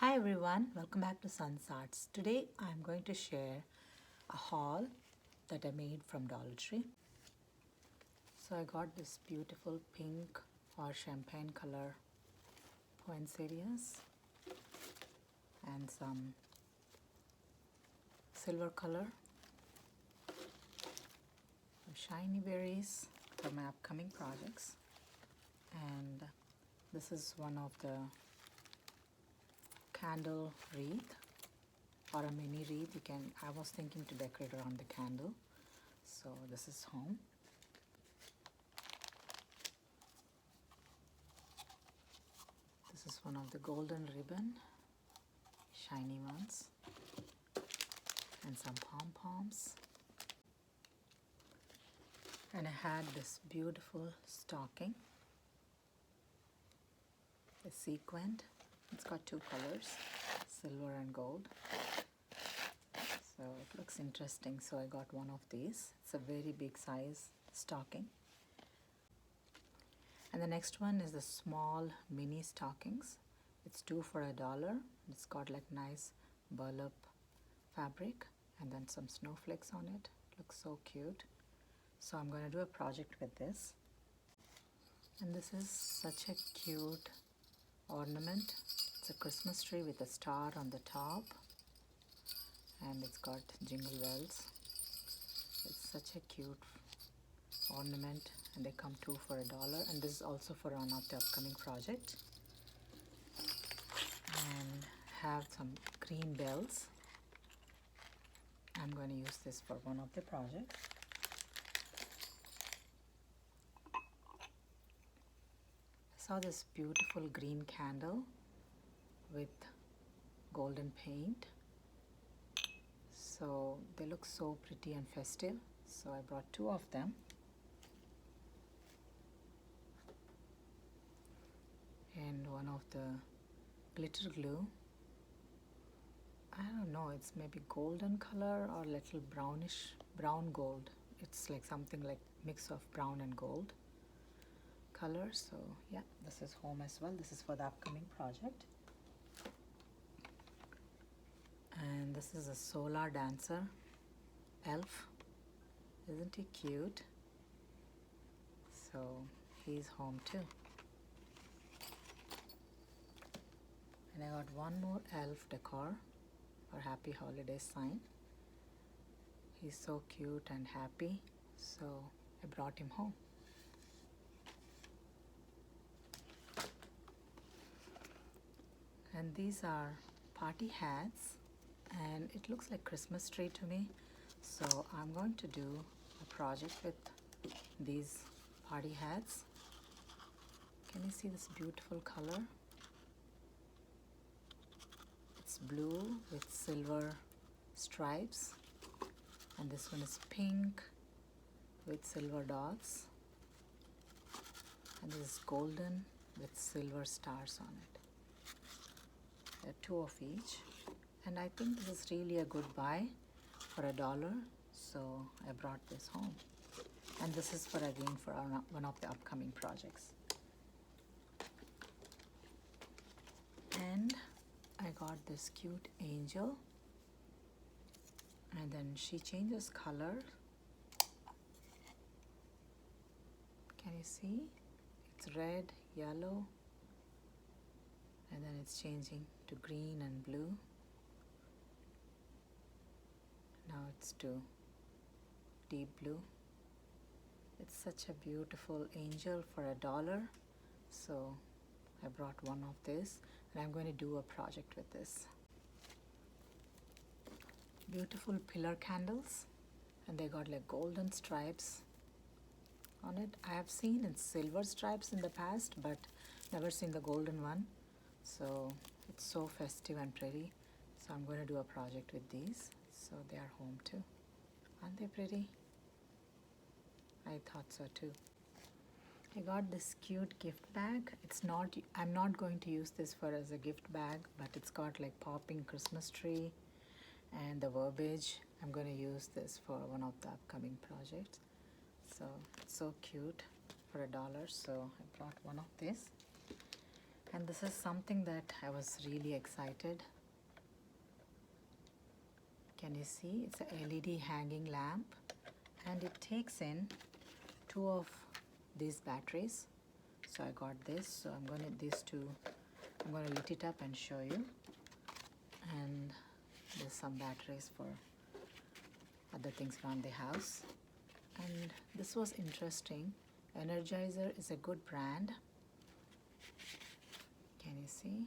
Hi everyone, welcome back to Sun's Arts. Today I'm going to share a haul that I made from Dollar Tree. So I got this beautiful pink or champagne color poinsettias and some silver color shiny berries for my upcoming projects. And this is one of the candle wreath or a mini wreath. I was thinking to decorate around the candle, so this is home. This is one of the golden ribbon shiny ones and some pom-poms, and I had this beautiful stocking, the sequined. It's got two colors, silver and gold, so it looks interesting. So I got one of these. It's a very big size stocking. And the next one is the small mini stockings. It's 2 for $1. It's got like nice burlap fabric and then some snowflakes on it. Looks so cute. So I'm going to do a project with this. And this is such a cute ornament. It's a Christmas tree with a star on the top, and it's got jingle bells. It's such a cute ornament, and they come 2 for $1. And this is also for one of the upcoming project. And have some green bells. I'm going to use this for one of the projects. I saw this beautiful green candle with golden paint, so they look so pretty and festive, so I brought 2 of them. And one of the glitter glue, I don't know, it's maybe golden color or little brown gold. It's like something like mix of brown and gold color. So yeah, this is home as well. This is for the upcoming project. And this is a solar dancer elf. Isn't he cute? So he's home too. And I got one more elf decor or happy holidays sign. He's so cute and happy, so I brought him home. And these are party hats, and it looks like Christmas tree to me, so I'm going to do a project with these party hats. Can you see this beautiful color? It's blue with silver stripes, and this one is pink with silver dots, and this is golden with silver stars on it. There are 2 of each, and I think this is really a good buy for $1, so I brought this home. And this is for one of the upcoming projects. And I got this cute angel, and then she changes color. Can you see? It's red, yellow, and then it's changing to green and blue. Now it's to deep blue. It's such a beautiful angel for $1, so I brought one of this, and I'm going to do a project with this. Beautiful pillar candles, and they got like golden stripes on it. I have seen in silver stripes in the past, but never seen the golden one. So it's so festive and pretty. So I'm going to do a project with these. So they are home too. Aren't they pretty? I thought so too. I got this cute gift bag. I'm not going to use this as a gift bag, but it's got like popping Christmas tree and the verbiage. I'm going to use this for one of the upcoming projects. So it's so cute for $1, so I brought one of this. And this is something that I was really excited. Can you see? It's a LED hanging lamp, and it takes in 2 of these batteries. So I got this. So I'm gonna lit it up and show you. And there's some batteries for other things around the house. And this was interesting. Energizer is a good brand. Can you see?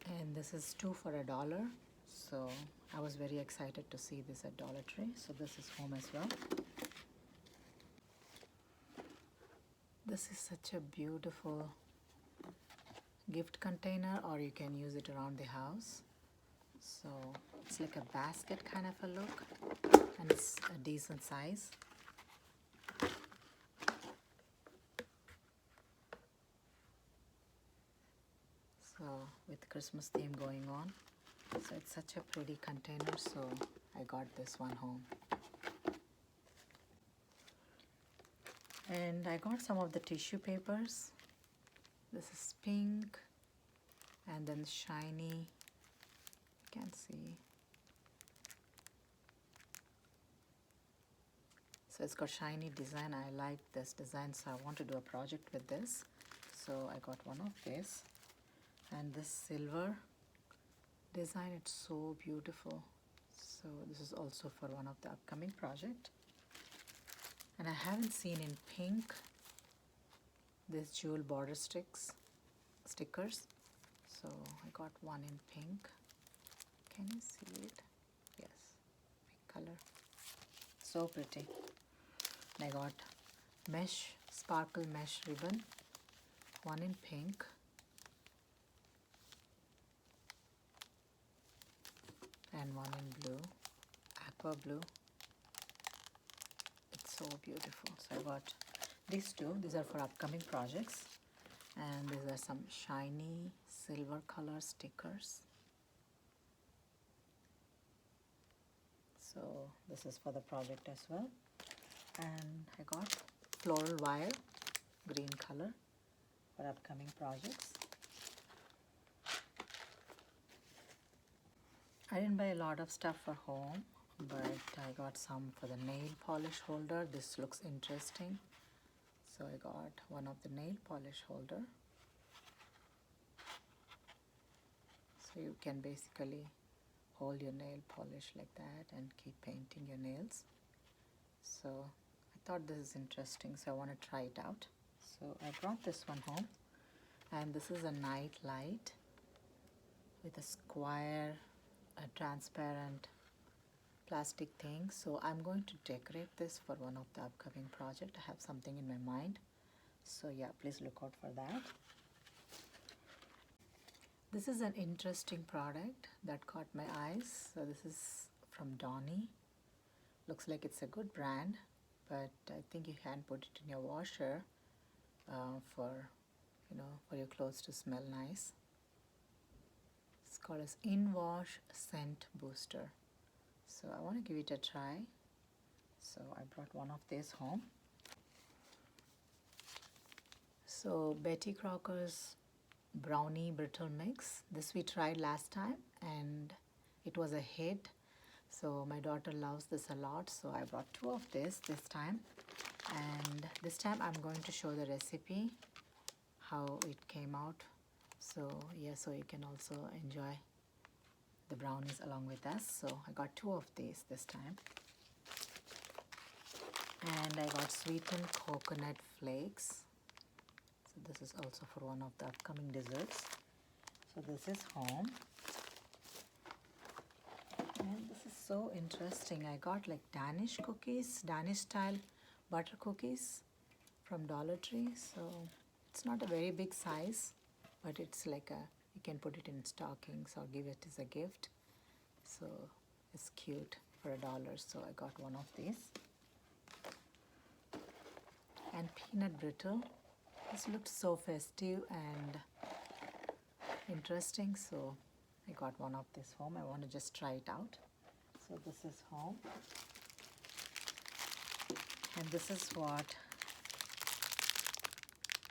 And this is 2 for $1. So I was very excited to see this at Dollar Tree. So this is home as well. This is such a beautiful gift container, or you can use it around the house. So it's like a basket kind of a look, and it's a decent size. So with Christmas theme going on, so it's such a pretty container, so I got this one home. And I got some of the tissue papers. This is pink and then shiny. You can see. So it's got shiny design. I like this design, so I want to do a project with this. So I got one of this. And this silver design, it's so beautiful. So this is also for one of the upcoming project. And I haven't seen in pink this jewel border stickers. So I got one in pink. Can you see it? Yes, pink color. So pretty. And I got sparkle mesh ribbon, one in pink. And one in blue, aqua blue. It's so beautiful. So I got these two. These are for upcoming projects. And these are some shiny silver color stickers. So this is for the project as well. And I got floral wire, green color, for upcoming projects. I didn't buy a lot of stuff for home, but I got some for the nail polish holder. This looks interesting. So I got one of the nail polish holder. So you can basically hold your nail polish like that and keep painting your nails. So I thought this is interesting, so I want to try it out. So I brought this one home, and this is a night light with a square, a transparent plastic thing. So I'm going to decorate this for one of the upcoming project. I have something in my mind. So yeah, please look out for that. This is an interesting product that caught my eyes. So this is from Donny. Looks like it's a good brand, but I think you can put it in your washer for your clothes to smell nice. It's called as In-Wash Scent Booster. So I want to give it a try. So I brought one of these home. So Betty Crocker's Brownie Brittle Mix. This we tried last time and it was a hit. So my daughter loves this a lot. So I brought 2 of this time. And this time I'm going to show the recipe, how it came out. So yeah, so you can also enjoy the brownies along with us. So I got 2 of these this time. And I got sweetened coconut flakes. So this is also for one of the upcoming desserts. So this is home. And this is so interesting. I got like Danish cookies, Danish style butter cookies from Dollar Tree. So it's not a very big size, but it's like you can put it in stockings or give it as a gift. So it's cute for $1. So I got one of these. And peanut brittle. This looked so festive and interesting. So I got one of this home. I want to just try it out. So this is home. And this is what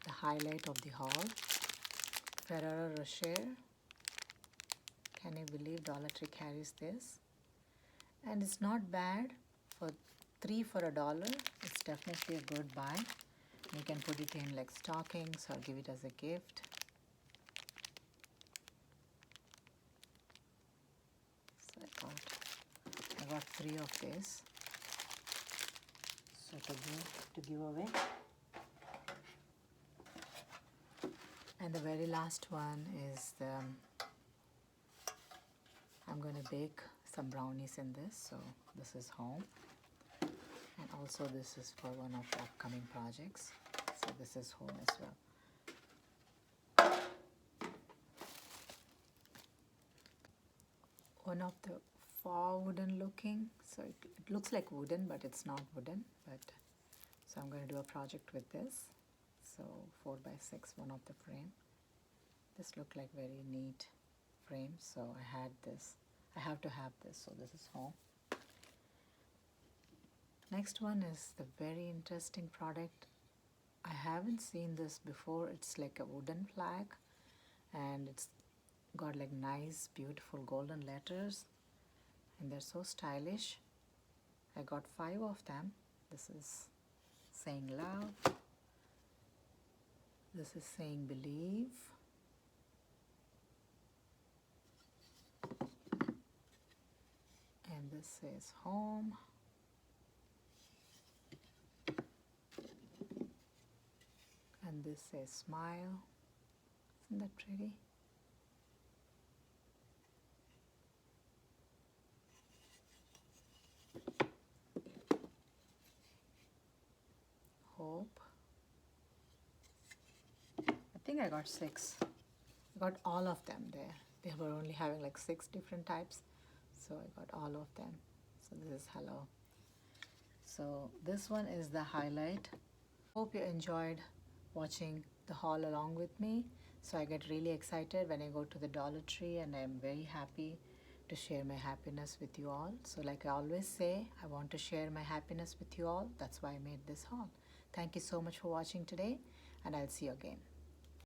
the highlight of the haul. Ferrero Rocher. Can you believe Dollar Tree carries this? And it's not bad for 3 for $1. It's definitely a good buy. You can put it in like stockings or give it as a gift. So I got 3 of this. So to give away. And the very last one is I'm going to bake some brownies in this. So this is home. And also this is for one of the upcoming projects. So this is home as well. One of the faux wooden looking. So it looks like wooden, but it's not wooden. So I'm going to do a project with this. So 4x6, one of the frame. This looked like very neat frame. So I had this. I have to have this. So this is home. Next one is the very interesting product. I haven't seen this before. It's like a wooden flag and it's got like nice beautiful golden letters and they're so stylish. I got 5 of them. This is saying love. This is saying believe. And this says home. And this says smile. Isn't that pretty? Hope. I think I got 6. I got all of them there. They were only having like 6 different types. So I got all of them. So this is hello. So this one is the highlight. Hope you enjoyed watching the haul along with me. So I get really excited when I go to the Dollar Tree and I'm very happy to share my happiness with you all. So like I always say, I want to share my happiness with you all. That's why I made this haul. Thank you so much for watching today and I'll see you again.